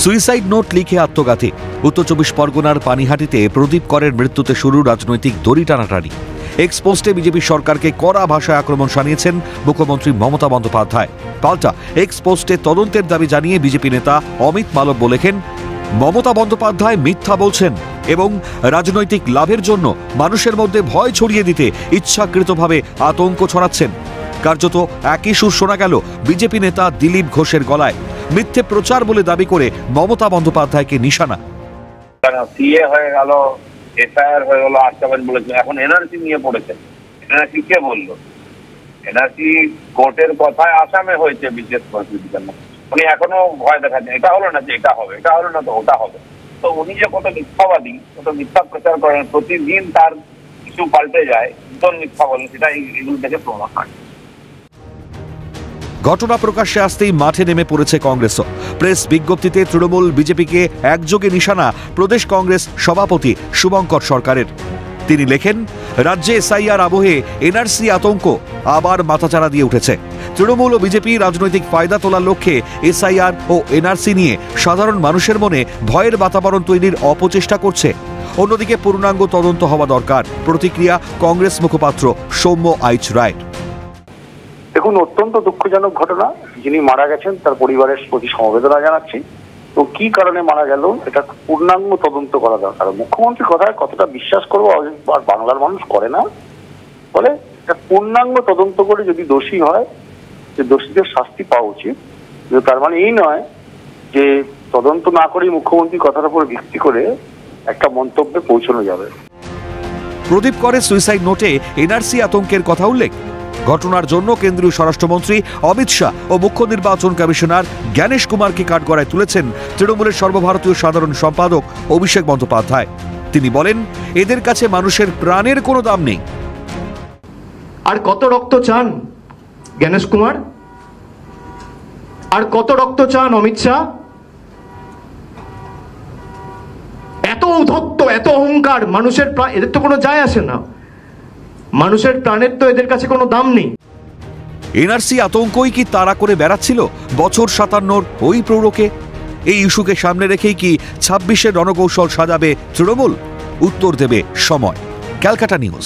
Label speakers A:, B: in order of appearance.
A: Suicide note লিখে আত্মঘাতী। উত্তর 24 পরগনার পানিহাটিতে প্রদীপ করের মৃত্যুতে শুরু রাজনৈতিক দড়ি টানাটানি। এক্স পোস্টে বিজেপি সরকারকে কড়া ভাষায় আক্রমণ শানিয়েছেন মুখ্যমন্ত্রী মমতা বন্দ্যোপাধ্যায়। পাল্টা এক্স পোস্টে তদন্তের দাবি জানিয়ে বিজেপি নেতা অমিত মালব্য লেখেন, মমতা বন্দ্যোপাধ্যায় মিথ্যা বলছেন এবং রাজনৈতিক লাভের জন্য মানুষের মধ্যে ভয় ছড়িয়ে দিতে ইচ্ছাকৃতভাবে আতঙ্ক ছড়াচ্ছেন। কার্যত একই সুর শোনা গেল বিজেপি নেতা দিলীপ ঘোষের গলায়। মিথ্যে প্রচার বলে দাবি করে মমতা বন্দ্যোপাধ্যায়কে নিশানা।
B: সিএ হয়ে গেল, এফআইআর হয়ে গেল, আটকাবেন বলেছিল, এখন এনআরসি নিয়ে পড়েছেন। এনআরসি কে বললো? এনআরসি কোর্টের কথায় আসামে হয়েছে বিশেষ পরিস্থিতির জন্য। উনি এখনো ভয় দেখাচ্ছেন, এটা হলো না যে এটা হবে, এটা হলো না তো ওটা হবে। তো উনি যে কত মিথ্যাবাদী, কত মিথ্যা প্রচার করেন, প্রতিদিন তার কিছু পাল্টে যায়, নতুন মিথ্যা বলেন, সেটা এগুলো থেকে প্রমাণ হয়।
A: ঘটনা প্রকাশ্যে আসতেই মাঠে নেমে পড়েছে কংগ্রেসও। প্রেস বিজ্ঞপ্তিতে তৃণমূল বিজেপিকে একযোগে নিশানা প্রদেশ কংগ্রেস সভাপতি শুভঙ্কর সরকারের। তিনি লেখেন, রাজ্যে এসআইআর আবহে এনআরসি আতঙ্ক আবার মাথাচাড়া দিয়ে উঠেছে। তৃণমূল ও বিজেপি রাজনৈতিক ফায়দা তোলার লক্ষ্যে এসআইআর ও এনআরসি নিয়ে সাধারণ মানুষের মনে ভয়ের বাতাবরণ তৈরির অপচেষ্টা করছে। অন্যদিকে পূর্ণাঙ্গ তদন্ত হওয়া দরকার। প্রতিক্রিয়া কংগ্রেস মুখপাত্র সৌম্য আইচ রায়।
C: দেখুন, অত্যন্ত দুঃখজনক ঘটনা। যিনি মারা গেছেন তার পরিবারের প্রতি সমবেদনা জানাচ্ছি। তো কি কারণে মারা গেল এটা পূর্ণাঙ্গ তদন্ত করা দরকার। মুখ্যমন্ত্রীর কথায় কতটা বিশ্বাস করবো আর বাংলার মানুষ করে না। ফলে এটা পূর্ণাঙ্গ তদন্ত করে যদি দোষী হয়, যে দোষীদের শাস্তি পাওয়া উচিত। কিন্তু তার মানে এই নয় যে তদন্ত না করেই মুখ্যমন্ত্রীর কথার উপর ভিত্তি করে একটা মন্তব্যে পৌঁছানো যাবে।
A: প্রদীপ করে সুইসাইড নোটে এনআরসি আতঙ্কের কথা উল্লেখ। ঘটনার জন্য কেন্দ্রীয় স্বরাষ্ট্রমন্ত্রী অমিত শাহ ও মুখ্য নির্বাচন কমিশনার জ্ঞানেশ কুমারকে কাঠগড়ায় তুলেছেন তৃণমূলের সর্বভারতীয় সাধারণ সম্পাদক অভিষেক বন্দ্যোপাধ্যায়। তিনি বলেন, এদের কাছে মানুষের প্রাণের কোনো দাম নেই।
D: আর কত রক্ত চান জ্ঞানেশ কুমার? আর কত রক্ত চান অমিত শাহ? এত উদ্ধত্ত, এত অহংকার, মানুষের প্রাণ, এদের তো কোনো যায় আসে না। মানুষের প্রাণের তো এদের কাছে কোনো দাম নেই।
A: এনআরসি আতঙ্কই কি তাড়া করে বেড়াচ্ছিল বছর 57 ওই প্রৌঢ়কে? এই ইস্যুকে সামনে রেখেই কি 26-এর রণকৌশল সাজাবে তৃণমূল? উত্তর দেবে সময়। ক্যালকাটা নিউজ।